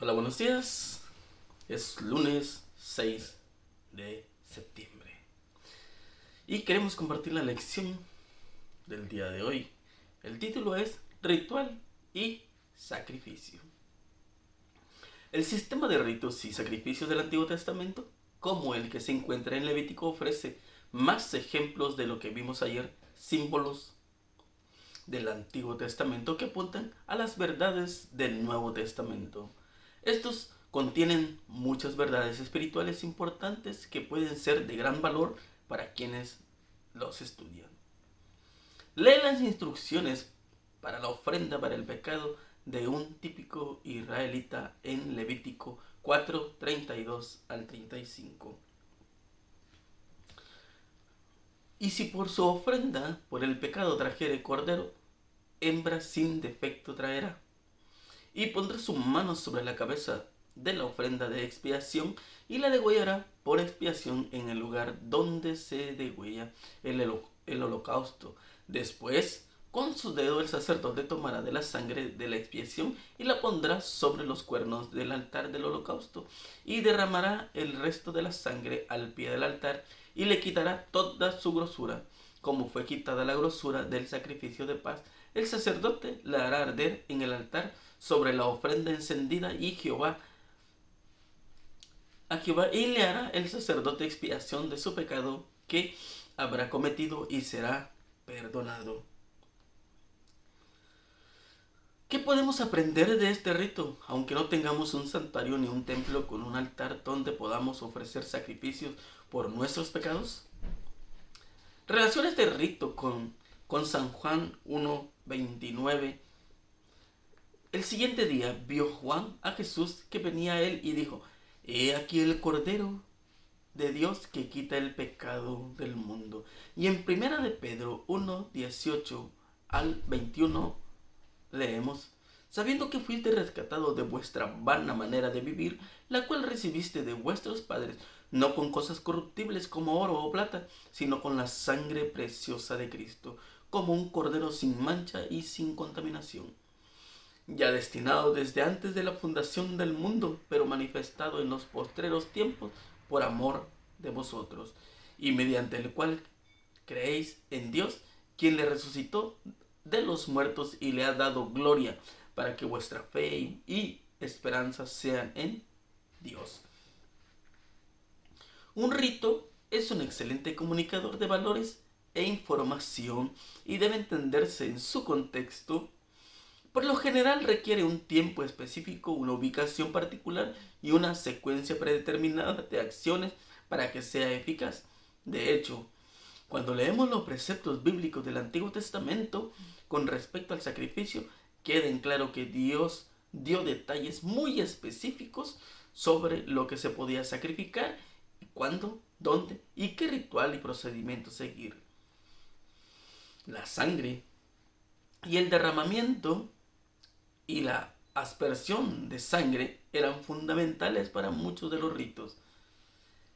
Hola, buenos días. Es lunes 6 de septiembre y queremos compartir la lección del día de hoy. El título es Ritual y Sacrificio. El sistema de ritos y sacrificios del Antiguo Testamento, como el que se encuentra en Levítico, ofrece más ejemplos de lo que vimos ayer, símbolos del Antiguo Testamento que apuntan a las verdades del Nuevo Testamento. Estos contienen muchas verdades espirituales importantes que pueden ser de gran valor para quienes los estudian. Lee las instrucciones para la ofrenda para el pecado de un típico israelita en Levítico 4:32 al 35. Y si por su ofrenda por el pecado trajere cordero, hembra sin defecto traerá. Y pondrá sus manos sobre la cabeza de la ofrenda de expiación y la degüellará por expiación en el lugar donde se degüella el holocausto. Después, con su dedo el sacerdote tomará de la sangre de la expiación y la pondrá sobre los cuernos del altar del holocausto y derramará el resto de la sangre al pie del altar y le quitará toda su grosura, como fue quitada la grosura del sacrificio de paz. El sacerdote la hará arder en el altar sobre la ofrenda encendida a Jehová y le hará el sacerdote expiación de su pecado que habrá cometido y será perdonado. ¿Qué podemos aprender de este rito? Aunque no tengamos un santuario ni un templo con un altar donde podamos ofrecer sacrificios por nuestros pecados. Relaciona este rito con San Juan 1:29. El siguiente día vio Juan a Jesús que venía a él y dijo: He aquí el Cordero de Dios que quita el pecado del mundo. Y en primera de Pedro 1:18 al 21 leemos: Sabiendo que fuiste rescatado de vuestra vana manera de vivir, la cual recibiste de vuestros padres, no con cosas corruptibles como oro o plata, sino con la sangre preciosa de Cristo, como un cordero sin mancha y sin contaminación, ya destinado desde antes de la fundación del mundo, pero manifestado en los postreros tiempos por amor de vosotros, y mediante el cual creéis en Dios, quien le resucitó de los muertos y le ha dado gloria, para que vuestra fe y esperanza sean en Dios. Un rito es un excelente comunicador de valores e información y debe entenderse en su contexto. Por lo general requiere un tiempo específico, una ubicación particular y una secuencia predeterminada de acciones para que sea eficaz. De hecho, cuando leemos los preceptos bíblicos del Antiguo Testamento con respecto al sacrificio, queda en claro que Dios dio detalles muy específicos sobre lo que se podía sacrificar, cuándo, dónde y qué ritual y procedimiento seguir. La sangre y el derramamiento y la aspersión de sangre eran fundamentales para muchos de los ritos.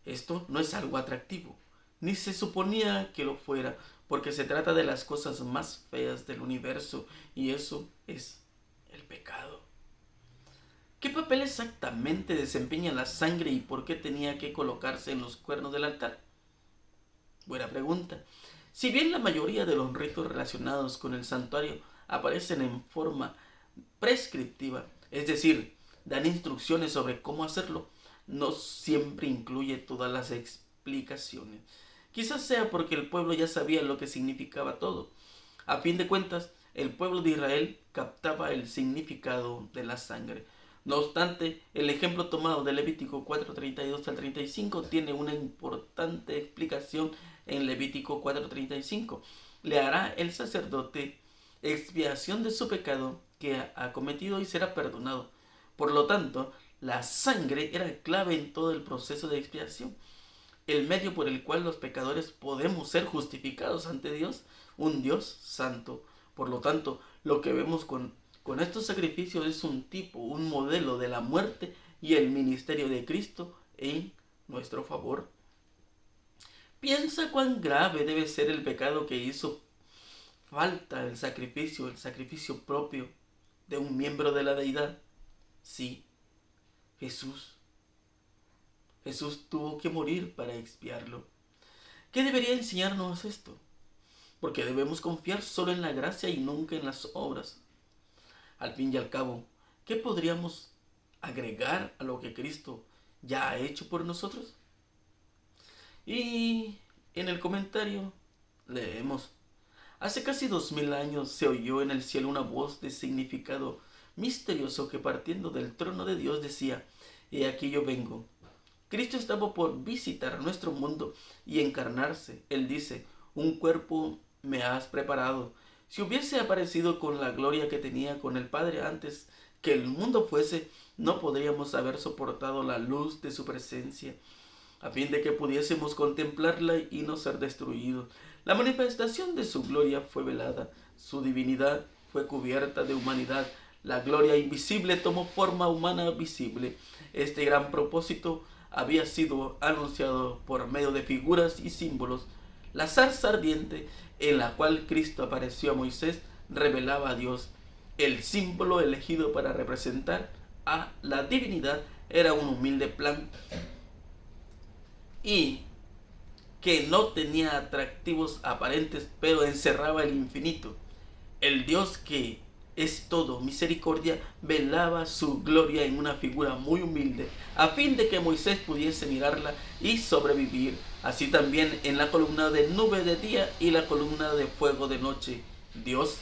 Esto no es algo atractivo, ni se suponía que lo fuera, porque se trata de las cosas más feas del universo, y eso es el pecado. ¿Qué papel exactamente desempeña la sangre y por qué tenía que colocarse en los cuernos del altar? Buena pregunta. Si bien la mayoría de los ritos relacionados con el santuario aparecen en forma prescriptiva, es decir, dan instrucciones sobre cómo hacerlo, no siempre incluye todas las explicaciones. Quizás sea porque el pueblo ya sabía lo que significaba todo. A fin de cuentas, el pueblo de Israel captaba el significado de la sangre. No obstante, el ejemplo tomado de Levítico 4:32 al 35 tiene una importante explicación en Levítico 4:35. Le hará el sacerdote expiación de su pecado que ha cometido y será perdonado. Por lo tanto, la sangre era clave en todo el proceso de expiación, el medio por el cual los pecadores podemos ser justificados ante Dios, un Dios santo. Por lo tanto, lo que vemos con estos sacrificios es un tipo, un modelo de la muerte y el ministerio de Cristo en nuestro favor. Piensa cuán grave debe ser el pecado que hizo falta el sacrificio propio de un miembro de la deidad. Sí, Jesús. Jesús tuvo que morir para expiarlo. ¿Qué debería enseñarnos esto? Porque debemos confiar solo en la gracia y nunca en las obras. Al fin y al cabo, ¿qué podríamos agregar a lo que Cristo ya ha hecho por nosotros? Y en el comentario leemos: hace casi 2000 años se oyó en el cielo una voz de significado misterioso que, partiendo del trono de Dios, decía: He aquí yo vengo. Cristo estaba por visitar nuestro mundo y encarnarse. Él dice: un cuerpo me has preparado. Si hubiese aparecido con la gloria que tenía con el Padre antes que el mundo fuese, no podríamos haber soportado la luz de su presencia, a fin de que pudiésemos contemplarla y no ser destruidos. La manifestación de su gloria fue velada, su divinidad fue cubierta de humanidad, la gloria invisible tomó forma humana visible. Este gran propósito había sido anunciado por medio de figuras y símbolos. La zarza ardiente en la cual Cristo apareció a Moisés revelaba a Dios. El símbolo elegido para representar a la divinidad era un humilde plan y que no tenía atractivos aparentes, pero encerraba el infinito. El Dios que es todo misericordia velaba su gloria en una figura muy humilde, a fin de que Moisés pudiese mirarla y sobrevivir. Así también en la columna de nube de día y la columna de fuego de noche, Dios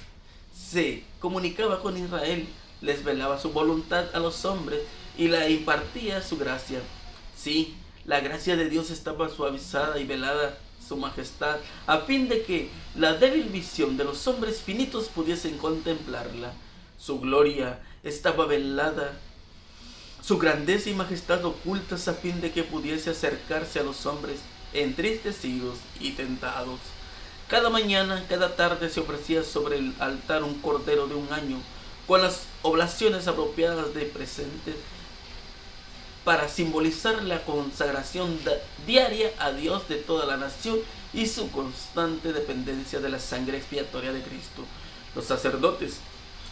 se comunicaba con Israel, les velaba su voluntad a los hombres y le impartía su gracia. Sí, la gracia de Dios estaba suavizada y velada su majestad, a fin de que la débil visión de los hombres finitos pudiesen contemplarla. Su gloria estaba velada, su grandeza y majestad ocultas, a fin de que pudiese acercarse a los hombres entristecidos y tentados. Cada mañana, cada tarde se ofrecía sobre el altar un cordero de un año, con las oblaciones apropiadas de presentes, para simbolizar la consagración diaria a Dios de toda la nación y su constante dependencia de la sangre expiatoria de Cristo. Los sacerdotes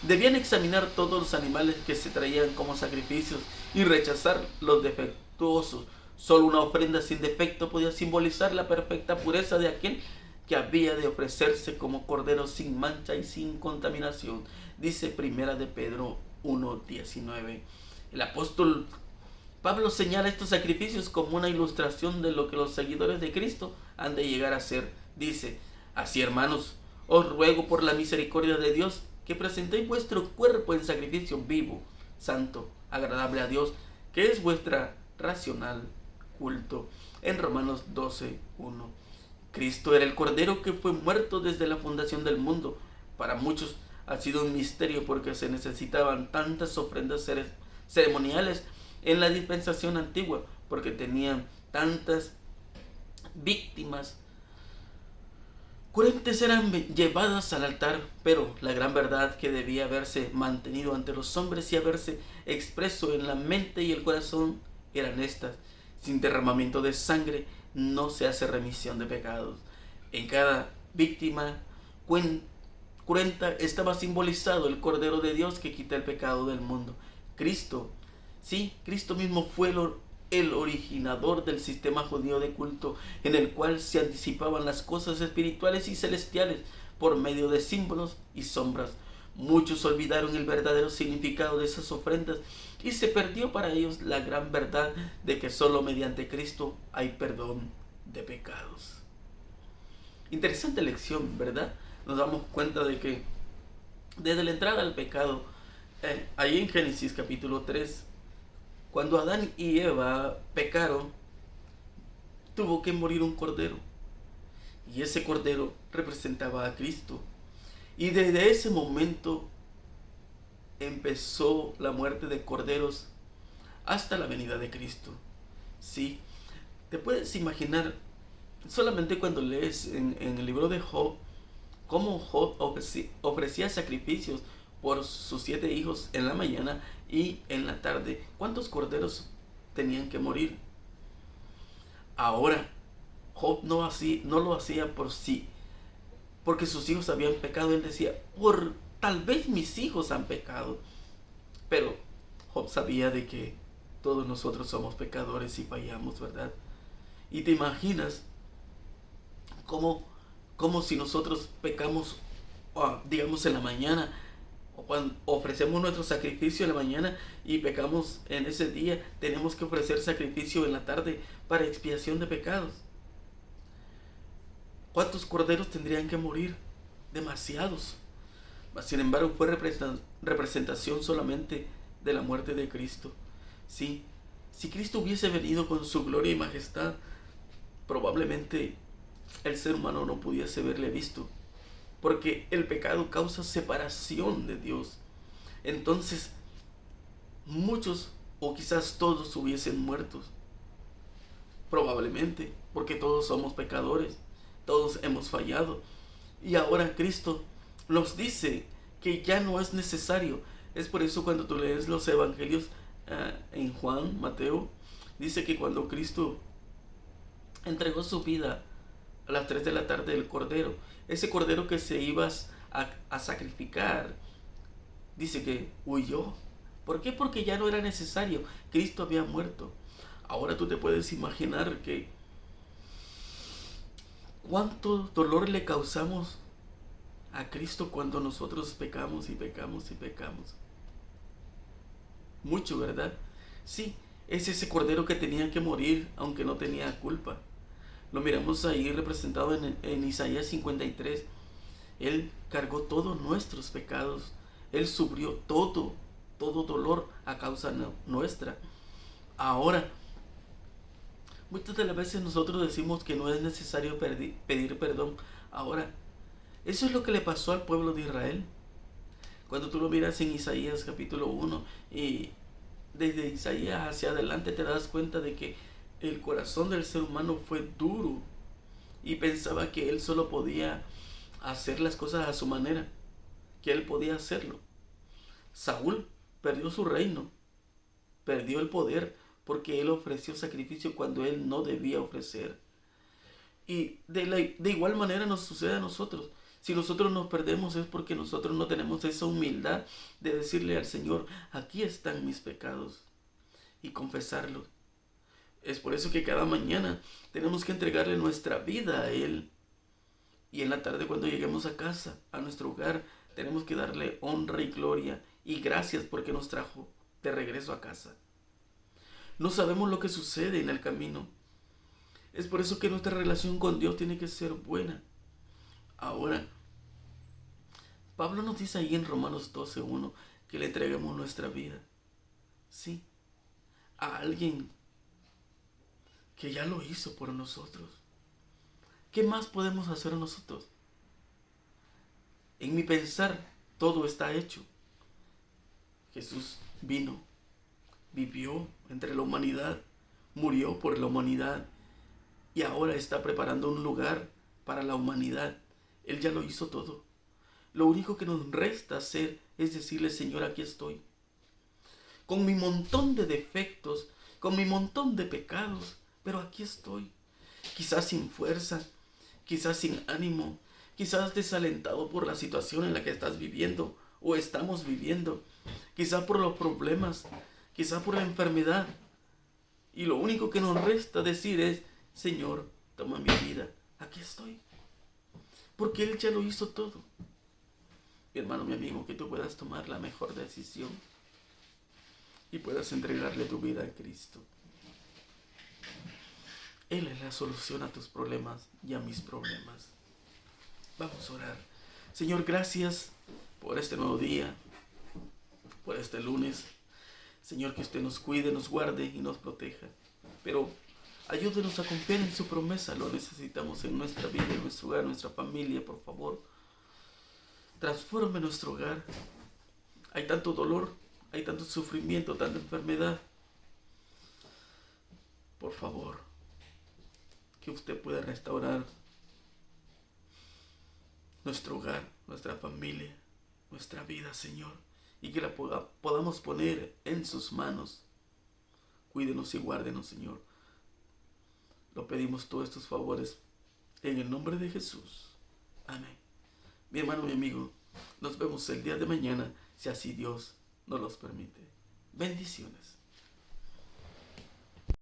debían examinar todos los animales que se traían como sacrificios y rechazar los defectuosos. Solo una ofrenda sin defecto podía simbolizar la perfecta pureza de aquel que había de ofrecerse como cordero sin mancha y sin contaminación, dice Primera de Pedro 1:19. El apóstol Pablo señala estos sacrificios como una ilustración de lo que los seguidores de Cristo han de llegar a ser. Dice: así, hermanos, os ruego por la misericordia de Dios que presentéis vuestro cuerpo en sacrificio vivo, santo, agradable a Dios, que es vuestra racional culto. En Romanos 12:1. Cristo era el Cordero que fue muerto desde la fundación del mundo. Para muchos ha sido un misterio porque se necesitaban tantas ofrendas ceremoniales en la dispensación antigua, porque tenían tantas víctimas. Cruentes eran llevadas al altar, pero la gran verdad que debía haberse mantenido ante los hombres y haberse expreso en la mente y el corazón eran estas: sin derramamiento de sangre no se hace remisión de pecados. En cada víctima cruenta estaba simbolizado el Cordero de Dios que quita el pecado del mundo. Cristo, sí, Cristo mismo fue el originador del sistema judío de culto, en el cual se anticipaban las cosas espirituales y celestiales por medio de símbolos y sombras. Muchos olvidaron el verdadero significado de esas ofrendas y se perdió para ellos la gran verdad de que solo mediante Cristo hay perdón de pecados. Interesante lección, ¿verdad? Nos damos cuenta de que desde la entrada al pecado, ahí en Génesis capítulo 3, cuando Adán y Eva pecaron, tuvo que morir un cordero. Y ese cordero representaba a Cristo. Y desde ese momento empezó la muerte de corderos hasta la venida de Cristo. Sí, te puedes imaginar solamente cuando lees en el libro de Job, cómo Job ofrecía sacrificios por sus 7 hijos en la mañana y en la tarde. ¿Cuántos corderos tenían que morir? Ahora, Job no lo hacía por sí, porque sus hijos habían pecado. Él decía: tal vez mis hijos han pecado. Pero Job sabía de que Todos nosotros somos pecadores y fallamos, ¿verdad? Y te imaginas cómo si nosotros pecamos, digamos, en la mañana, o cuando ofrecemos nuestro sacrificio en la mañana y pecamos en ese día, tenemos que ofrecer sacrificio en la tarde para expiación de pecados. ¿Cuántos corderos tendrían que morir? Demasiados. Mas, sin embargo, fue representación solamente de la muerte de Cristo. Sí, si Cristo hubiese venido con su gloria y majestad, probablemente el ser humano no pudiese haberle visto, porque el pecado causa separación de Dios. Entonces, muchos o quizás todos hubiesen muerto, probablemente, porque todos somos pecadores, todos hemos fallado. Y ahora Cristo nos dice que ya no es necesario. Es por eso cuando tú lees los evangelios, en Juan, Mateo, dice que cuando Cristo entregó su vida a las 3 de la tarde, el cordero, ese cordero que se iba a sacrificar, dice que huyó. ¿Por qué? Porque ya no era necesario. Cristo había muerto. Ahora tú te puedes imaginar que cuánto dolor le causamos a Cristo cuando nosotros pecamos y pecamos y pecamos. Mucho, ¿verdad? Sí, es ese cordero que tenía que morir aunque no tenía culpa. Lo miramos ahí representado en Isaías 53. Él cargó todos nuestros pecados. Él sufrió todo dolor a causa nuestra. Ahora, muchas de las veces nosotros decimos que no es necesario pedir perdón. Ahora, eso es lo que le pasó al pueblo de Israel. Cuando tú lo miras en Isaías capítulo 1 y desde Isaías hacia adelante te das cuenta de que el corazón del ser humano fue duro y pensaba que él solo podía hacer las cosas a su manera, que él podía hacerlo. Saúl perdió su reino, perdió el poder porque él ofreció sacrificio cuando él no debía ofrecer. Y de igual manera nos sucede a nosotros. Si nosotros nos perdemos es porque nosotros no tenemos esa humildad de decirle al Señor, aquí están mis pecados, y confesarlos. Es por eso que cada mañana tenemos que entregarle nuestra vida a Él. Y en la tarde cuando lleguemos a casa, a nuestro hogar, tenemos que darle honra y gloria y gracias porque nos trajo de regreso a casa. No sabemos lo que sucede en el camino. Es por eso que nuestra relación con Dios tiene que ser buena. Ahora, Pablo nos dice ahí en Romanos 12:1 que le entreguemos nuestra vida. Sí, a alguien que ya lo hizo por nosotros. ¿Qué más podemos hacer nosotros? En mi pensar, todo está hecho. Jesús vino, vivió entre la humanidad, murió por la humanidad y ahora está preparando un lugar para la humanidad. Él ya lo hizo todo. Lo único que nos resta hacer es decirle, Señor, aquí estoy. Con mi montón de defectos, con mi montón de pecados, pero aquí estoy. Quizás sin fuerza, quizás sin ánimo, quizás desalentado por la situación en la que estás viviendo o estamos viviendo, quizás por los problemas, quizás por la enfermedad. Y lo único que nos resta decir es, Señor, toma mi vida, aquí estoy. Porque Él ya lo hizo todo. Mi hermano, mi amigo, que tú puedas tomar la mejor decisión y puedas entregarle tu vida a Cristo. Él es la solución a tus problemas y a mis problemas. Vamos a orar. Señor, gracias por este nuevo día, por este lunes. Señor, que usted nos cuide, nos guarde y nos proteja. Pero ayúdenos a confiar en su promesa. Lo necesitamos en nuestra vida, en nuestro hogar, en nuestra familia, por favor. Transforme nuestro hogar. Hay tanto dolor, hay tanto sufrimiento, tanta enfermedad. Por favor, que usted pueda restaurar nuestro hogar, nuestra familia, nuestra vida, Señor, y que la podamos poner en sus manos. Cuídenos y guárdenos, Señor. Lo pedimos todos estos favores en el nombre de Jesús. Amén. Mi hermano, mi amigo, nos vemos el día de mañana, si así Dios nos los permite. Bendiciones.